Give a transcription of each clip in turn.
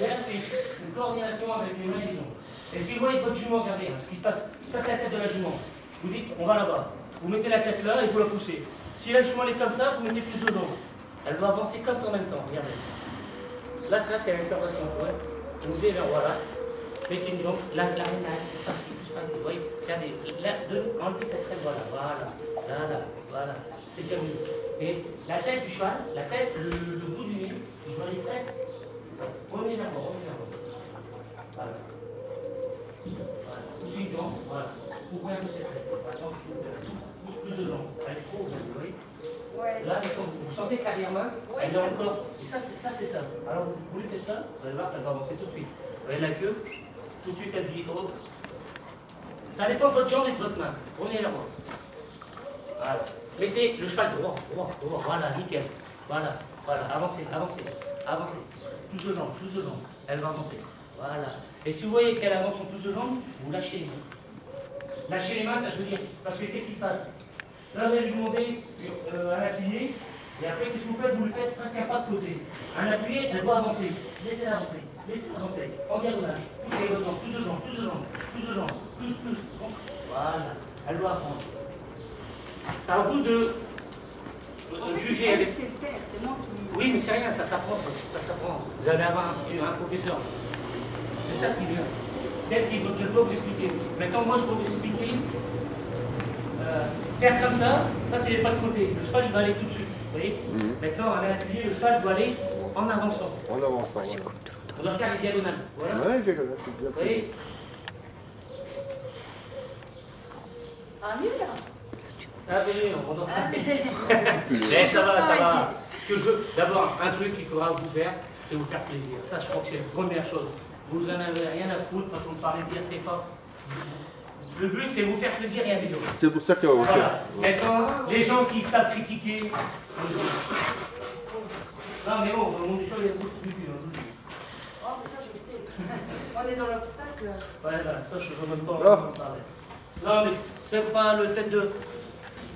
Là, c'est une coordination avec les mains et les jambes. Et si vous voyez votre jument, regardez, hein, ce qui se passe, ça c'est la tête de la jument. Vous dites, on va là-bas. Vous mettez la tête là et vous la poussez. Si la jument est comme ça, vous mettez plus de jambes. Elle doit avancer comme ça en même temps, regardez. Là, ça c'est l'intervention. Ouais. Vous mettez vers voilà. Mettez une jambe, la reine, vous voyez, regardez, là, enlevez cette tête, voilà, voilà. C'est déjà mieux. Et la tête du cheval, la tête, le bout du nez, il doit aller presque. Revenez vers moi, Voilà. Poussez une jambe, voilà. Ouvrez un peu cette tête. Attention, plus de jambes. Elle est trop ouverte, vous voyez. Ouais. Là, vous sentez que l'arrière-main, elle est encore. Et ça, c'est ça. Alors, vous lui faites ça, vous allez voir, ça va avancer tout de suite. Vous voyez la queue, tout de suite, elle dit trop. Ça dépend de votre jambe et de votre main. Revenez vers moi. Voilà. Mettez le cheval droit. Voilà, nickel. Voilà. Avancez. Plus de jambes. Elle va avancer. Voilà. Et si vous voyez qu'elle avance en plus de jambes, vous lâchez les mains. Lâchez les mains, ça veut dire. Parce que qu'est-ce qui se passe? Là, vous allez lui demander un appuyé. Et après, qu'est-ce que vous faites? Vous le faites presque à pas de côté. Un appuyé, elle doit avancer. Laissez-la avancer. En diagonale. Poussez votre jambe. Plus de jambes. Plus. Voilà. Elle doit apprendre. C'est à vous de juger avec. C'est le faire, c'est moi qui. Oui, mais c'est rien, ça s'apprend. Vous allez avoir un professeur. C'est ça qui vient. C'est elle qui doit vous expliquer. Maintenant, moi, je peux vous expliquer. Faire comme ça c'est les pas de côté. Le cheval, il va aller tout de suite. Vous voyez? Maintenant, à l'appuyer, le cheval doit aller en avançant. Voilà. On doit faire les diagonales. Voilà. Ouais, diagonales, c'est bien. Vous voyez? Ah, mieux là. Ah, mais on doit mais ça va. Parce que d'abord, un truc qu'il faudra vous faire, c'est vous faire plaisir. Ça, je crois que c'est la première chose. Vous n'en avez rien à foutre, façon de parler, de dire, c'est pas. Le but, c'est vous faire plaisir et améliorer. C'est pour ça qu'on va faire. Maintenant, les gens qui savent critiquer. Non, mais bon, dans mon échelle, il y a beaucoup de début. Oh, mais ça, je le sais. On est dans l'obstacle. Ouais, ça, je ne veux même pas en parler. Non, mais c'est pas le fait de.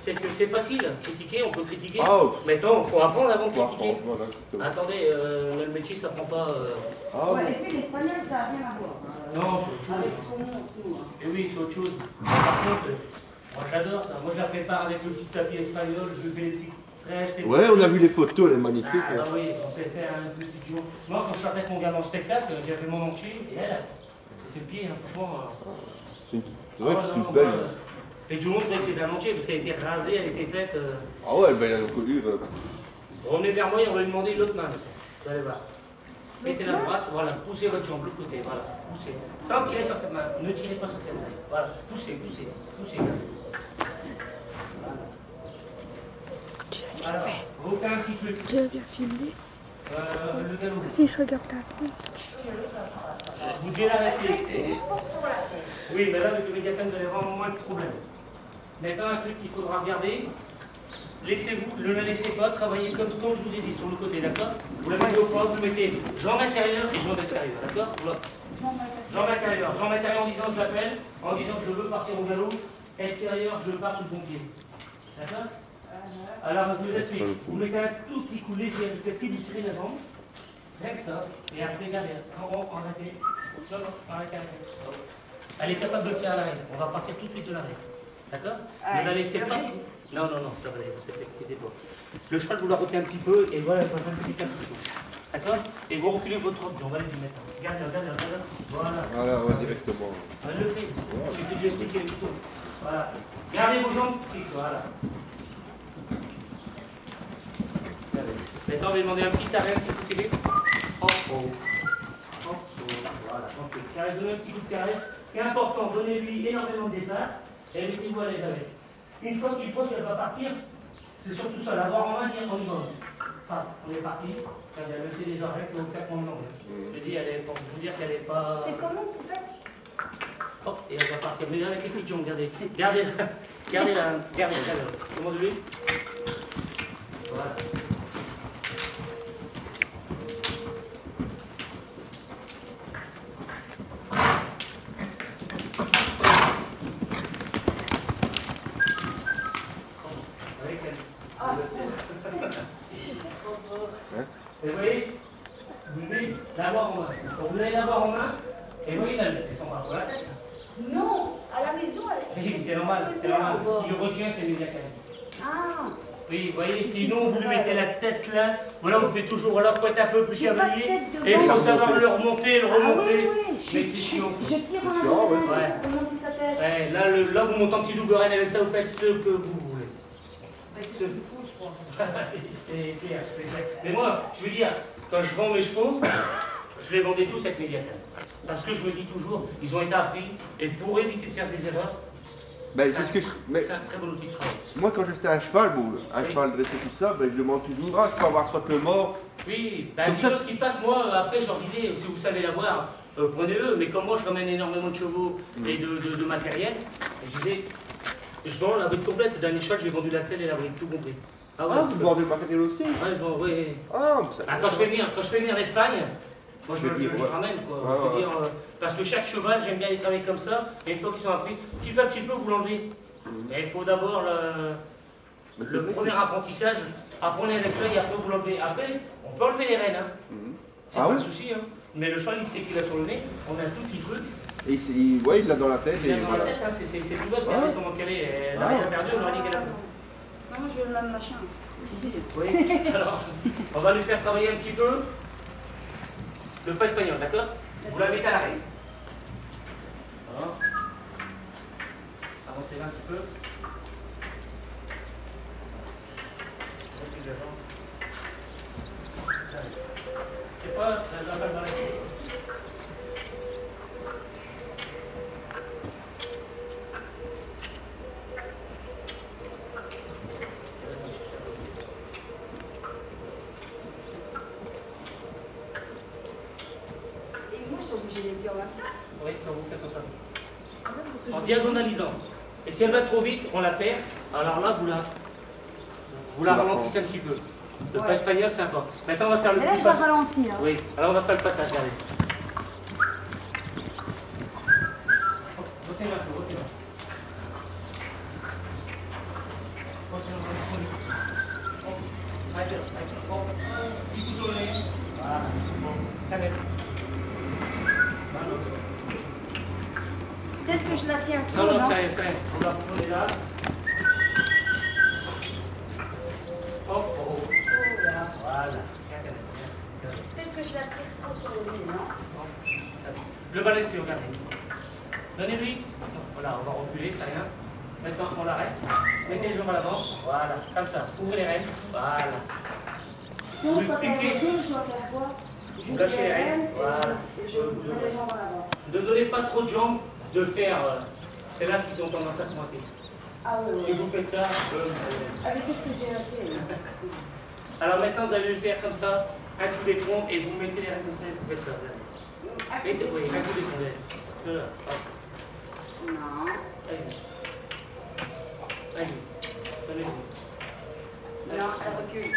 C'est que c'est facile, critiquer, on peut critiquer. Maintenant, il faut apprendre avant de critiquer. Attendez, le métier, ça prend pas. L'effet l'espagnol, ça n'a rien à voir. Non, c'est autre chose. Avec son nom, tout. Et oui, c'est autre chose. Par contre, moi j'adore ça. Moi je la prépare avec le petit tapis espagnol, je fais les petits tresses. Ouais, on a vu les photos, elle est magnifique. Ah, bah oui, on s'est fait un petit jour. Moi, quand je sortais avec mon gamin en spectacle, j'avais mon entier et elle, c'était le pied, hein, franchement. C'est vrai que c'est une belle. Et tout le monde disait que c'était un entier parce qu'elle était rasée, elle était faite. Ah ouais, elle a connu. Revenez vers moi et on va lui demander l'autre main. Vous allez voir. Mettez la droite, voilà, poussez votre jambe, l'autre côté, voilà, poussez. Sans tirer sur cette main, ne tirez pas sur cette main. Voilà, poussez. Voilà. Alors, vous faites un petit truc. Tu veux bien filmer? Le galop. Si je regarde ta main. Vous devez l'arrêter. Oui, mais là, avec le médiacam, vous avez vraiment moins de problèmes. Maintenant, un truc qu'il faudra regarder. Laissez-vous, ne le laissez pas travailler comme je vous ai dit, sur le côté, d'accord? Vous la mettez au fond, vous mettez jambe intérieure et jambe extérieure, d'accord? Jambe intérieure en disant je l'appelle, en disant je veux partir au galop, extérieur, je pars sous le pompier. D'accord? Alors, je vous explique. Vous mettez un tout petit coup léger avec cette fille, vous tirez la jambe, rien que ça, et après, regardez, arrêtez. Non, arrêtez. Elle est capable de le faire à l'arrêt. On va partir tout de suite de l'arrêt. D'accord? Ne la laissez pas. Non, ça va aller, vous inquiétez pas. Le cheval, vous la retenez un petit peu, et voilà, vous faites un petit peu. D'accord? Et vous reculez votre jambe, allez-y maintenant. Regardez. Voilà, ouais, directement. Elle le fait. Il suffit de lui expliquer les choses. Voilà. Gardez vos jambes fixes, voilà. Maintenant, on va demander un petit arrêt, un petit coup de pied. Voilà, donc, donnez un petit coup de caresse. Ce qui est important, donnez-lui énormément de départ, et mettez-vous à l'aise avec. Une fois qu'elle va partir, c'est surtout ça, l'avoir en main, dire on y va. Enfin, on est parti. Elle sait déjà rien que vous faire mon nom. Je dis, elle est, pour vous dire qu'elle n'est pas. C'est comment vous faites? Hop, et elle va partir. Mais avec les petites jambes, gardez-la. Demandez-lui. Voilà. Vous voyez? vous devez l'avoir en main. Donc vous allez l'avoir en main, et voyez là, elle descend pas pour la tête. Non, à la maison, elle Oui, c'est normal, c'est normal. Ce qui le retient, c'est les médiacales. Ah. Oui, vous voyez, sinon vous lui mettez la tête là, voilà, vous faites toujours, voilà, faut être un peu plus cavalier, et il faut savoir le remonter, le remonter. Ah, oui, mais c'est chiant. Je tire en chiant, avant. ouais. Comment il s'appelle? Ouais, là, vous montez en petit double reine avec ça, vous faites ce que vous voulez. C'est fou, je crois. C'est clair, c'est clair. Mais moi, je veux dire, quand je vends mes chevaux, je les vendais tous avec médiacale. Parce que je me dis toujours, ils ont été appris, et pour éviter de faire des erreurs, Ben, c'est ce que je... Mais c'est un très bon outil de travail. moi, quand j'étais un cheval, bon, un cheval dressé, tout ça, ben, je demande toujours, ah, je peux avoir soit le mort. Oui, ben, Comme une ça, chose qui se passe, moi, après, je leur disais, si vous savez l'avoir, prenez-le, mais comme moi, je ramène énormément de chevaux et de matériel, je disais, je vends la bride complète. Le dernier cheval, j'ai vendu la selle et la bride, tout compris. Ah, vous vendez le matériel aussi? Ouais, je vends, oui. Ah, ça... Quand je fais venir d'Espagne, moi je ramène quoi. Ouais, Je veux dire, parce que chaque cheval, j'aime bien les travailler comme ça, et une fois qu'ils sont appris, petit à petit peu, vous l'enlevez. Mais il faut d'abord le premier apprentissage, apprenez avec ça et après vous l'enlevez. Après, on peut enlever les rênes, hein. C'est pas un souci, hein. Mais le cheval, il sait qu'il a sur le nez, on a un tout petit truc. Et ouais, il l'a dans la tête. Il a Et dans voilà. la tête, hein, c'est tout bête, regardez comment qu'elle est. Elle a rien perdu, on aurait dit qu'elle a. Non, je veux le machin. Oui, alors, on va lui faire travailler un petit peu le pas espagnol, d'accord? Vous la mettez à l'arrêt. Voilà. Avancez là un petit peu. C'est pas la balle dans la tête. Et moi, je suis obligée de les pieds en même temps. Oui, quand vous faites comme ça. Ah, ça, c'est parce que En je... diagonalisant. Et si elle va trop vite, on la perd. Alors là, vous la ralentissez un petit peu. Le pas espagnol, c'est important. Maintenant, on va faire le Mais là, petit je vais passage. ralentir. Oui, alors on va faire le passage, regardez. Rotez un peu, rotez un peu. Arrêtez, arrêtez. Bon, il pousse sur le nez. Voilà. Bon, calmez. Peut-être que je la tiens trop, Non, non? non, c'est rien, c'est rien. On est là. Oh, oh, oh. Oh là. Voilà. Peut-être que je la tire trop sur le nez, non? Le balancier, regardez. Donnez-lui. Voilà, on va reculer, c'est rien. Maintenant, on l'arrête. Mettez les jambes à l'avant. Voilà, comme ça. Ouvrez les rênes. Voilà. Donc, Vous quand elle piquez. recule, je dois faire quoi? Vous lâchez les rênes. Voilà. Et je mets les jambes en avant. Ne donnez pas trop de jambes de faire. C'est là qu'ils ont tendance à se moiter. Ah oui, Si oui. vous faites ça, Ah, mais c'est ce que j'ai fait. alors maintenant, vous allez le faire comme ça, un coup d'éperon, et vous mettez les rênes comme ça et vous faites ça. Mettez, oui, un coup d'éperon. Voilà. Hop. Non. Allez-y. Allez-y. Allez-y. Non, elle recule.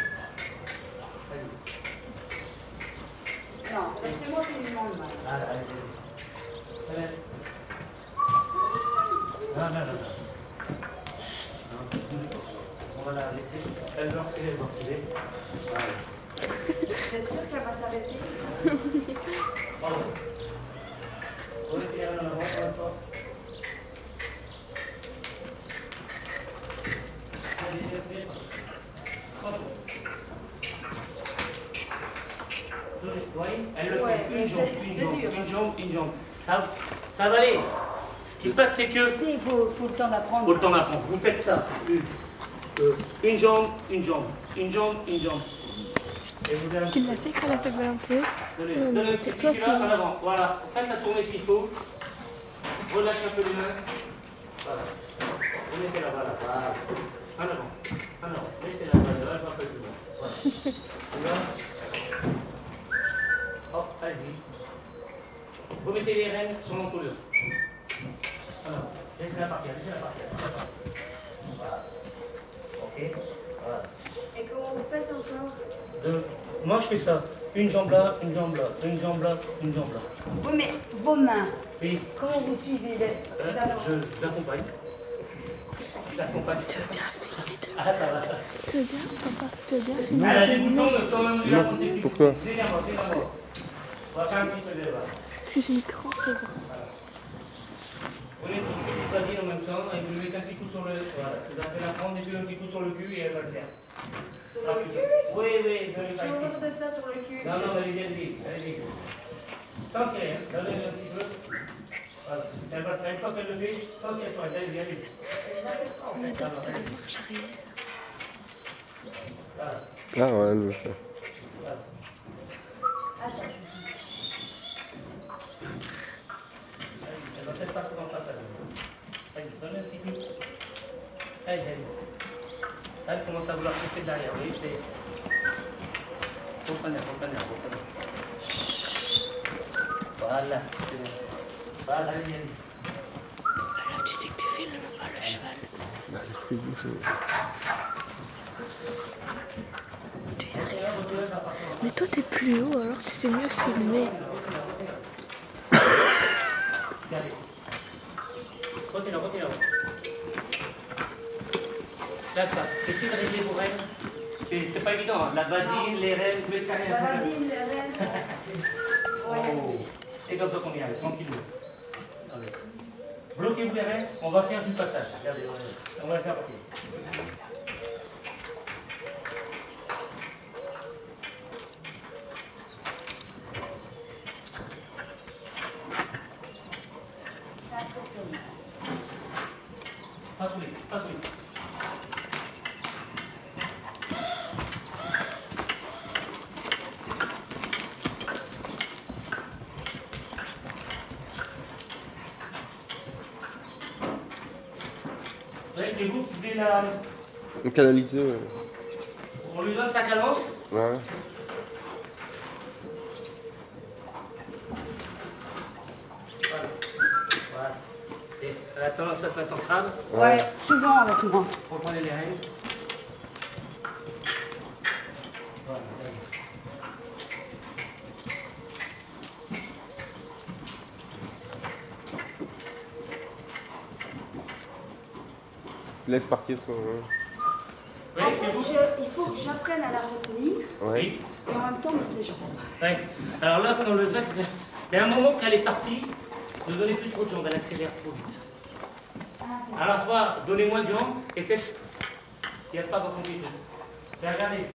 Allez-y. Non, c'est moi qui lui demande mal. Voilà, allez-y. Allez. Non, non, non, non. On va la laisser. Elle va reculer, elle va reculer. Voilà. Vous êtes sûr qu'elle va s'arrêter? Bravo. Remettez les rênes en avant, pour la force. Allez, laissez. Bravo. Vous voyez, elle le Ouais, fait mais une jambe, c'est une jambe, dur. une jambe, une jambe. Ça va aller. Ce qui se passe, c'est que Si, il faut le temps d'apprendre. faut le temps d'apprendre. Vous faites ça. Une jambe, une jambe, une jambe, une jambe. Et vous donnez un Tu l'as fait quand elle a fait balancer. Donnez un petit Toi, pied tu- là, en avant. Voilà. Faites la tournée s'il faut. Relâchez un peu les mains. Voilà. Vous mettez là, voilà. Voilà. En avant. En avant. Laissez la balle là, un peu plus loin. Voilà. Là. Hop, allez-y. Vous mettez les rênes sur l'encolure. En avant. Laissez-la partir, laissez-la partir. Laissez-la partir. Voilà. Ok. Voilà. Et comment vous faites encore? Moi, je fais ça. Une jambe là, une jambe là, une jambe là, une jambe là. Oui, mais vos mains, Oui. comment vous suivez Je l'accompagne. Je l'accompagne. Ah, ça va, ça. Tu veux bien, papa? Tu veux bien? Elle a des boutons, mais quand même, Non, pourquoi? Dégaine-moi. On va faire un petit peu de débat. Si j'ai une crampe, c'est bon. On met tout le clavier en même temps et vous lui mettez un petit coup sur le. Voilà, vous allez la prendre et puis un petit coup sur le cul et elle va le faire. Sur le cul? Oui, donnez pas J'ai ici. horreur de ça sur le cul. Non, allez-y. Sans tirer, hein. Donnez un petit peu. Voilà. Une fois qu'elle le fait, sans tirer sur elle, allez-y. On adapte la marche arrière. Voilà. Ah ouais, elle veut ça. Voilà. Attends. Elle va peut-être partir dans le passage. Allez, donnez un petit coup. Allez. Là, elle commence à vouloir péter de l'arrière. Vous voyez, c'est. Reprenez. Voilà, c'est bon. Voilà, allez. Alors tu sais que tu filmes pas le cheval. Bah, c'est bon, c'est bon. Mais toi t'es plus haut, alors c'est mieux filmer. Regardez. Continue. Là, ça. Essayez de régler vos rênes. C'est pas évident, hein. La badine, les rênes, le carré. La badine, les rênes. Ouais. Oh. Et comme ça qu'on y arrive, tranquillement. Allez. Bloquez-vous les rênes, on va faire du passage. Regardez, on va le faire partir. Pas tous les. Ouais, c'est vous qui devez la. Le canaliser, ouais. On lui donne sa cadence. Ouais. Voilà. Et elle a tendance à se mettre en crabe. Ouais, souvent avec moi. Reprenez les rênes. Voilà. Laisse partir quoi. Ouais. Oui, En c'est fait, vous. il faut que j'apprenne à la retenir Ouais. Oui. et en même temps mettre les jambes. Ouais. Alors là, quand on le fait, il y a un moment qu'elle est partie, ne donnez plus trop de jambes, elle accélère trop vite. À la fois, donnez moins de jambes et faites. Il n'y a pas de compliqué. Regardez.